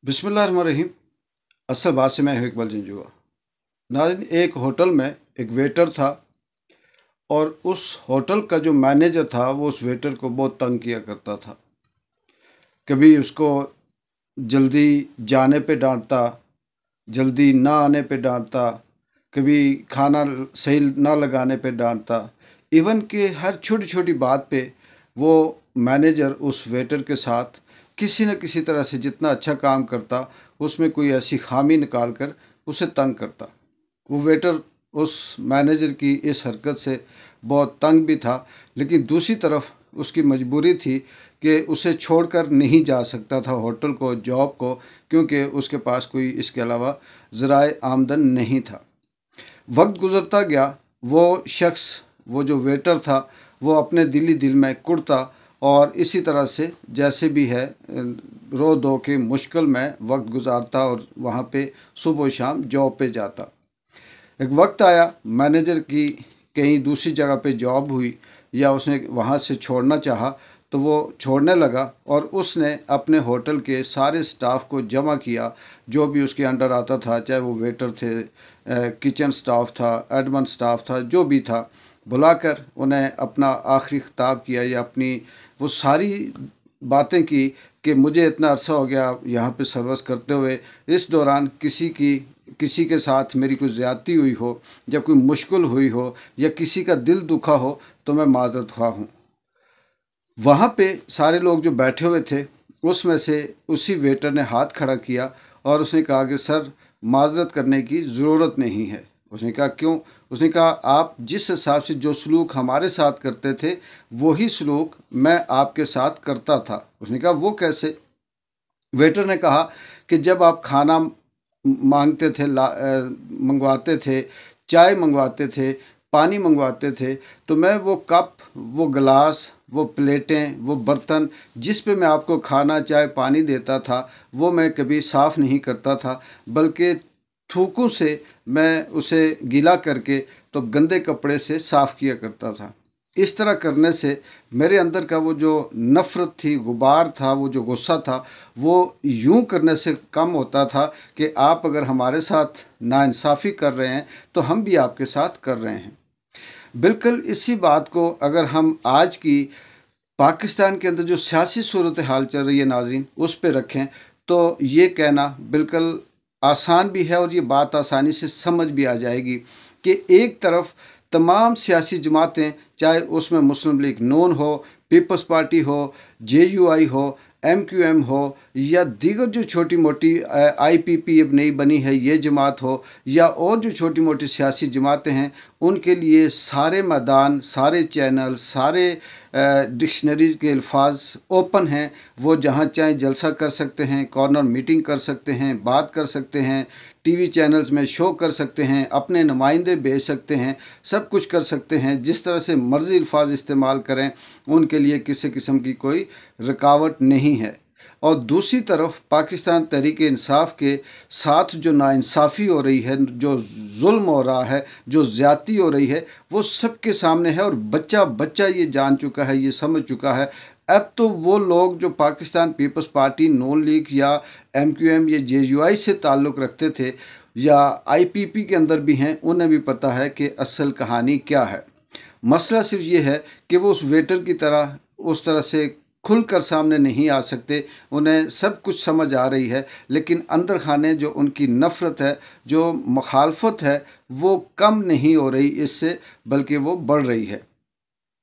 बिस्मिल्लाहिर्रहमानिर्रहीम। असल बात से मैं हूँ इकबाल जंजुआ। नाज़रीन, एक होटल में एक वेटर था और उस होटल का जो मैनेजर था वो उस वेटर को बहुत तंग किया करता था। कभी उसको जल्दी जाने पे डांटता, जल्दी ना आने पे डांटता, कभी खाना सही ना लगाने पे डांटता। इवन कि हर छोटी छोटी बात पे वो मैनेजर उस वेटर के साथ किसी न किसी तरह से जितना अच्छा काम करता उसमें कोई ऐसी खामी निकाल कर उसे तंग करता। वो वेटर उस मैनेजर की इस हरकत से बहुत तंग भी था, लेकिन दूसरी तरफ उसकी मजबूरी थी कि उसे छोड़कर नहीं जा सकता था होटल को, जॉब को, क्योंकि उसके पास कोई इसके अलावा ज़राए आमदन नहीं था। वक्त गुजरता गया, वो शख्स, वो जो वेटर था, वो अपने दिली दिल में कुढ़ता और इसी तरह से जैसे भी है रो धो के मुश्किल में वक्त गुजारता और वहाँ पे सुबह शाम जॉब पे जाता। एक वक्त आया, मैनेजर की कहीं दूसरी जगह पे जॉब हुई या उसने वहाँ से छोड़ना चाहा, तो वो छोड़ने लगा और उसने अपने होटल के सारे स्टाफ को जमा किया, जो भी उसके अंडर आता था, चाहे वो वेटर थे, किचन स्टाफ था, एडमिन स्टाफ था, जो भी था, बुलाकर उन्हें अपना आखिरी खिताब किया या अपनी वो सारी बातें की कि मुझे इतना अरसा हो गया यहाँ पे सर्विस करते हुए, इस दौरान किसी के साथ मेरी कोई ज़्यादती हुई हो, जब कोई मुश्किल हुई हो या किसी का दिल दुखा हो तो मैं माज़रत ख़्वाह हूँ। वहाँ पे सारे लोग जो बैठे हुए थे उसमें से उसी वेटर ने हाथ खड़ा किया और उसने कहा कि सर, माज़रत करने की ज़रूरत नहीं है। उसने कहा क्यों? उसने कहा आप जिस हिसाब से जो सलूक हमारे साथ करते थे वही सलूक मैं आपके साथ करता था। उसने कहा वो कैसे? वेटर ने कहा कि जब आप खाना मांगते थे, मंगवाते थे, चाय मंगवाते थे, पानी मंगवाते थे, तो मैं वो कप, वो गिलास, वो प्लेटें, वो बर्तन जिस पे मैं आपको खाना चाय पानी देता था वो मैं कभी साफ़ नहीं करता था, बल्कि थूकों से मैं उसे गीला करके तो गंदे कपड़े से साफ़ किया करता था। इस तरह करने से मेरे अंदर का वो जो नफ़रत थी, गुबार था, वो जो गुस्सा था, वो यूं करने से कम होता था कि आप अगर हमारे साथ नाइंसाफ़ी कर रहे हैं तो हम भी आपके साथ कर रहे हैं। बिल्कुल इसी बात को अगर हम आज की पाकिस्तान के अंदर जो सियासी सूरत हाल चल रही है नाज़रीन, उस पे रखें तो ये कहना बिल्कुल आसान भी है और ये बात आसानी से समझ भी आ जाएगी कि एक तरफ तमाम सियासी जमातें, चाहे उसमें मुस्लिम लीग नून हो, पीपल्स पार्टी हो, JUI हो, MQM हो या दीगर जो छोटी मोटी IPP अब नई बनी है ये जमात हो या और जो छोटी मोटी सियासी जमातें हैं, उनके लिए सारे मैदान, सारे चैनल, सारे डिक्शनरीज के अल्फाज ओपन हैं। वो जहाँ चाहें जलसा कर सकते हैं, कॉर्नर मीटिंग कर सकते हैं, बात कर सकते हैं, टीवी चैनल्स में शो कर सकते हैं, अपने नुमाइंदे भेज सकते हैं, सब कुछ कर सकते हैं। जिस तरह से मर्ज़ी अल्फाज इस्तेमाल करें, उनके लिए किसी किस्म की कोई रुकावट नहीं है। और दूसरी तरफ पाकिस्तान तहरीक इंसाफ के साथ जो नाइंसाफ़ी हो रही है, जो जुल्म हो रहा है, जो ज़्यादती हो रही है, वो सबके सामने है और बच्चा बच्चा ये जान चुका है, ये समझ चुका है। अब तो वो लोग जो पाकिस्तान पीपल्स पार्टी, नून लीग या MQM या JUI से ताल्लुक़ रखते थे या IPP के अंदर भी हैं, उन्हें भी पता है कि असल कहानी क्या है। मसला सिर्फ ये है कि वो उस वेटर की तरह उस तरह से खुलकर सामने नहीं आ सकते। उन्हें सब कुछ समझ आ रही है, लेकिन अंदर खाने जो उनकी नफ़रत है, जो मुखालफत है, वो कम नहीं हो रही इससे, बल्कि वो बढ़ रही है।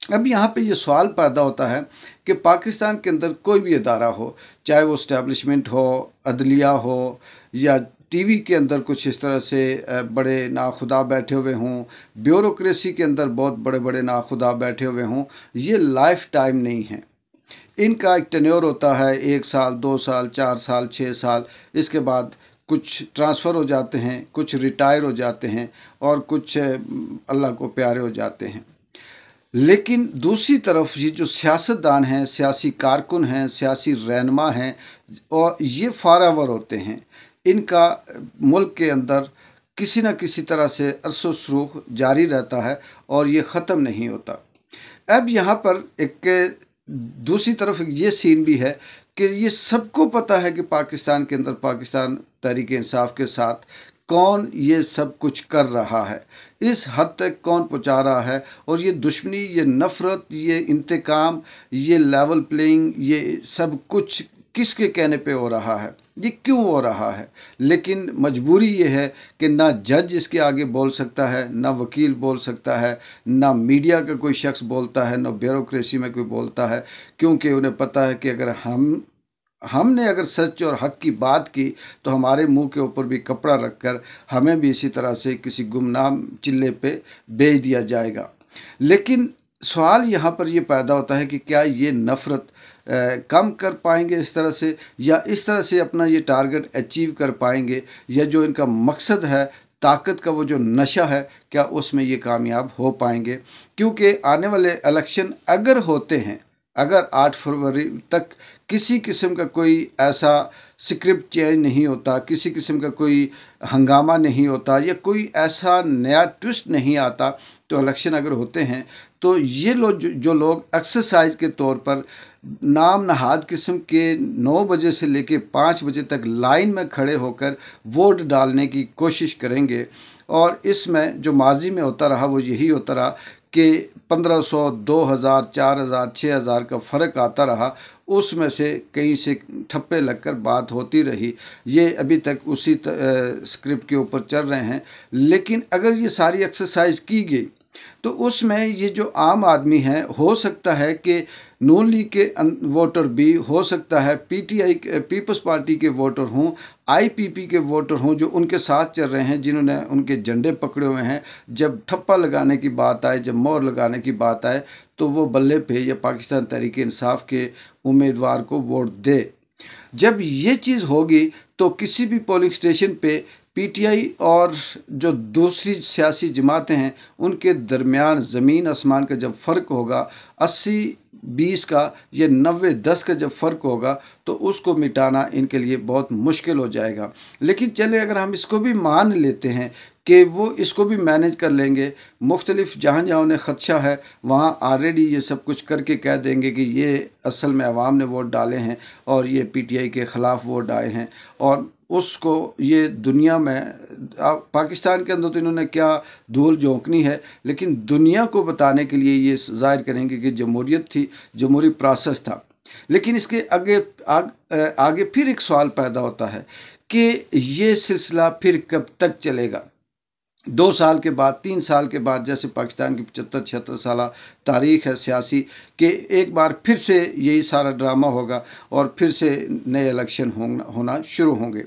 अब यहाँ पे ये सवाल पैदा होता है कि पाकिस्तान के अंदर कोई भी अदारा हो, चाहे वो इस्टेब्लिशमेंट हो, अदलिया हो या टीवी के अंदर कुछ इस तरह से बड़े नाखुदा बैठे हुए हों, ब्यूरोक्रेसी के अंदर बहुत बड़े बड़े नाखुदा बैठे हुए हों, ये लाइफ टाइम नहीं है। इनका एक टेन्योर होता है 1 साल, 2 साल, 4 साल, 6 साल। इसके बाद कुछ ट्रांसफ़र हो जाते हैं, कुछ रिटायर हो जाते हैं और कुछ अल्लाह को प्यारे हो जाते हैं। लेकिन दूसरी तरफ ये जो सियासतदान हैं, सियासी कारकुन हैं, सियासी रहनुमा हैं और ये फ़ारावर होते हैं। इनका मुल्क के अंदर किसी न किसी तरह से अर्सो सरूख जारी रहता है और ये ख़त्म नहीं होता। अब यहाँ पर एक दूसरी तरफ ये सीन भी है कि ये सबको पता है कि पाकिस्तान के अंदर पाकिस्तान तहरीक इंसाफ के साथ कौन ये सब कुछ कर रहा है, इस हद तक कौन पहुंचा रहा है। और ये दुश्मनी, ये नफ़रत, ये इंतकाम, ये लेवल प्लेइंग, ये सब कुछ किसके कहने पे हो रहा है, ये क्यों हो रहा है। लेकिन मजबूरी ये है कि ना जज इसके आगे बोल सकता है, ना वकील बोल सकता है, ना मीडिया का कोई शख्स बोलता है, ना ब्यूरोक्रेसी में कोई बोलता है, क्योंकि उन्हें पता है कि अगर हमने अगर सच और हक की बात की तो हमारे मुंह के ऊपर भी कपड़ा रखकर हमें भी इसी तरह से किसी गुमनाम चिल्ले पे भेज दिया जाएगा। लेकिन सवाल यहाँ पर ये पैदा होता है कि क्या ये नफ़रत कम कर पाएंगे इस तरह से, या इस तरह से अपना ये टारगेट अचीव कर पाएंगे, या जो इनका मकसद है ताकत का वो जो नशा है, क्या उसमें ये कामयाब हो पाएंगे। क्योंकि आने वाले इलेक्शन अगर होते हैं, अगर 8 फरवरी तक किसी किस्म का कोई ऐसा स्क्रिप्ट चेंज नहीं होता, किसी किस्म का कोई हंगामा नहीं होता, या कोई ऐसा नया ट्विस्ट नहीं आता, तो इलेक्शन अगर होते हैं तो ये लोग जो लोग एक्सरसाइज के तौर पर नाम नहाद किस्म के 9 बजे से लेके 5 बजे तक लाइन में खड़े होकर वोट डालने की कोशिश करेंगे। और इसमें जो माजी में होता रहा वो यही होता रहा कि 1500, 2000, 4000, 6000 का फ़र्क आता रहा, उसमें से कहीं से ठप्पे लगकर बात होती रही। ये अभी तक उसी स्क्रिप्ट के ऊपर चल रहे हैं। लेकिन अगर ये सारी एक्सरसाइज की गई तो उसमें ये जो आम आदमी है, हो सकता है कि नून लीग के वोटर भी, हो सकता है पीटीआई पीपल्स पार्टी के वोटर हों, आईपीपी के वोटर हों, जो उनके साथ चल रहे हैं, जिन्होंने उनके झंडे पकड़े हुए हैं। जब ठप्पा लगाने की बात आए, जब मोहर लगाने की बात आए, तो वो बल्ले पे या पाकिस्तान तहरीक इंसाफ के उम्मीदवार को वोट दे। जब ये चीज़ होगी तो किसी भी पोलिंग स्टेशन पे पीटीआई और जो दूसरी सियासी जमातें हैं उनके दरमियान ज़मीन आसमान का जब फ़र्क होगा, 80-20 का या 90-10 का जब फ़र्क होगा, तो उसको मिटाना इनके लिए बहुत मुश्किल हो जाएगा। लेकिन चले अगर हम इसको भी मान लेते हैं कि वो इसको भी मैनेज कर लेंगे, मुख्तलिफ जहाँ जहाँ उन्हें ख़दशा है वहाँ ऑलरेडी ये सब कुछ करके कह देंगे कि ये असल में अवाम ने वोट डाले हैं और ये पीटीआई के ख़िलाफ़ वोट आए हैं। और उसको ये दुनिया में, पाकिस्तान के अंदर तो इन्होंने क्या धूल झोंकनी है, लेकिन दुनिया को बताने के लिए ये ज़ाहिर करेंगे कि जमहूरियत थी, जमहूरी प्रोसेस था। लेकिन इसके आगे फिर एक सवाल पैदा होता है कि ये सिलसिला फिर कब तक चलेगा। 2 साल के बाद, 3 साल के बाद, जैसे पाकिस्तान की 75-76 साल तारीख़ है सियासी, कि एक बार फिर से यही सारा ड्रामा होगा और फिर से नए इलेक्शन होना शुरू होंगे।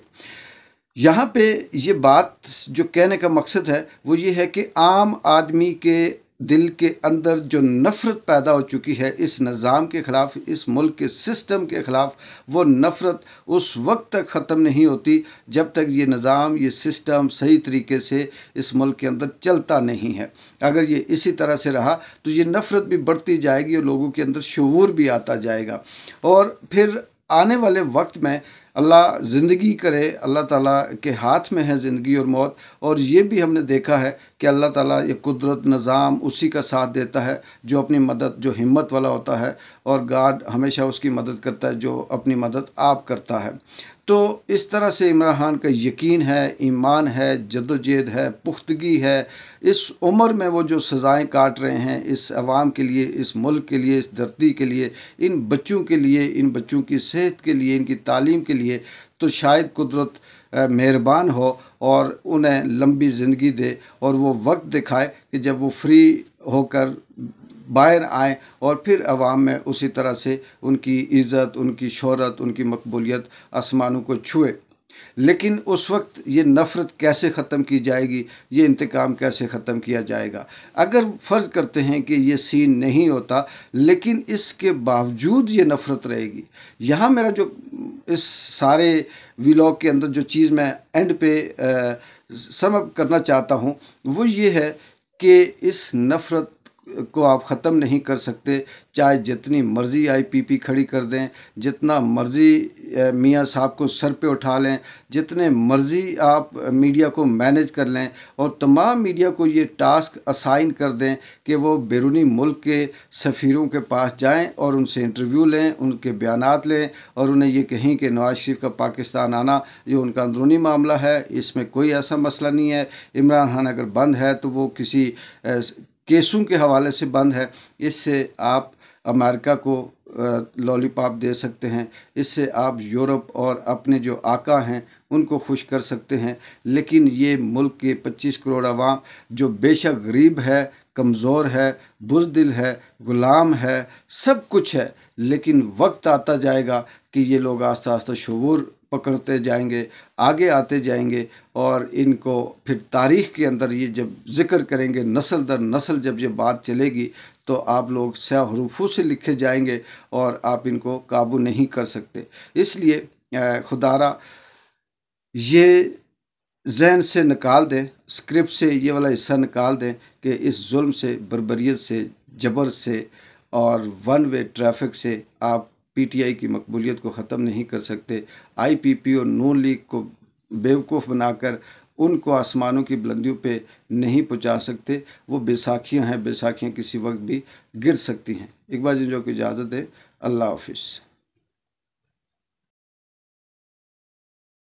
यहाँ पे ये बात जो कहने का मकसद है वो ये है कि आम आदमी के दिल के अंदर जो नफ़रत पैदा हो चुकी है इस निज़ाम के ख़िलाफ़, इस मुल्क के सिस्टम के ख़िलाफ़, वो नफ़रत उस वक्त तक ख़त्म नहीं होती जब तक ये निज़ाम, ये सिस्टम सही तरीके से इस मुल्क के अंदर चलता नहीं है। अगर ये इसी तरह से रहा तो ये नफ़रत भी बढ़ती जाएगी और लोगों के अंदर शऊर भी आता जाएगा। और फिर आने वाले वक्त में अल्लाह ज़िंदगी करे, अल्लाह ताला के हाथ में है ज़िंदगी और मौत। और ये भी हमने देखा है कि अल्लाह ताला ये कुदरत निज़ाम उसी का साथ देता है जो अपनी मदद, जो हिम्मत वाला होता है, और गॉड हमेशा उसकी मदद करता है जो अपनी मदद आप करता है। तो इस तरह से इमरान खान का यकीन है, ईमान है, जद्दोजहद है, पुख्तगी है। इस उम्र में वो जो सज़ाएँ काट रहे हैं इस अवाम के लिए, इस मुल्क के लिए, इस धरती के लिए, इन बच्चों के लिए, इन बच्चों की सेहत के लिए, इनकी तालीम के लिए, तो शायद कुदरत मेहरबान हो और उन्हें लंबी ज़िंदगी दे और वो वक्त दिखाए कि जब वो फ्री होकर बाहर आएँ और फिर अवाम में उसी तरह से उनकी इज़्ज़त, उनकी शोहरत, उनकी मकबूलियत आसमानों को छुए। लेकिन उस वक्त ये नफ़रत कैसे ख़त्म की जाएगी, ये इंतकाम कैसे ख़त्म किया जाएगा। अगर फ़र्ज़ करते हैं कि ये सीन नहीं होता, लेकिन इसके बावजूद ये नफ़रत रहेगी। यहाँ मेरा जो इस सारे व्लॉग के अंदर जो चीज़ मैं एंड पे सम अप करना चाहता हूँ वो ये है कि इस नफ़रत को आप ख़त्म नहीं कर सकते, चाहे जितनी मर्ज़ी आईपीपी खड़ी कर दें, जितना मर्ज़ी मियाँ साहब को सर पे उठा लें, जितने मर्ज़ी आप मीडिया को मैनेज कर लें और तमाम मीडिया को ये टास्क असाइन कर दें कि वो बैरूनी मुल्क के सफ़ीरों के पास जाएं और उनसे इंटरव्यू लें, उनके बयानात लें और उन्हें ये कहें कि नवाज शरीफ का पाकिस्तान आना जो उनका अंदरूनी मामला है, इसमें कोई ऐसा मसला नहीं है। इमरान खान अगर बंद है तो वो किसी केसों के हवाले से बंद है। इससे आप अमेरिका को लॉलीपॉप दे सकते हैं, इससे आप यूरोप और अपने जो आका हैं उनको खुश कर सकते हैं। लेकिन ये मुल्क के 25 करोड़ आवाम जो बेशक गरीब है, कमज़ोर है, बुज़दिल है, ग़ुलाम है, सब कुछ है, लेकिन वक्त आता जाएगा कि ये लोग आस्ता आस्ता शऊर पकड़ते जाएंगे, आगे आते जाएंगे और इनको फिर तारीख़ के अंदर ये जब ज़िक्र करेंगे, नस्ल दर नस्ल जब ये बात चलेगी तो आप लोग स्याह हरूफों से लिखे जाएंगे और आप इनको काबू नहीं कर सकते। इसलिए खुदारा ये ज़हन से निकाल दें, स्क्रिप्ट से ये वाला हिस्सा निकाल दें कि इस जुल्म से, बर्बरियत से, जबर से और वन वे ट्रैफिक से आप पीटीआई की मकबूलियत को ख़त्म नहीं कर सकते। आईपीपी और नून लीग को बेवकूफ़ बनाकर उनको आसमानों की बुलंदियों पे नहीं पहुंचा सकते। वो बैसाखियां हैं, बैसाखियां किसी वक्त भी गिर सकती हैं। इकबाल जिंजो को इजाज़त दें। अल्लाह हाफिज़।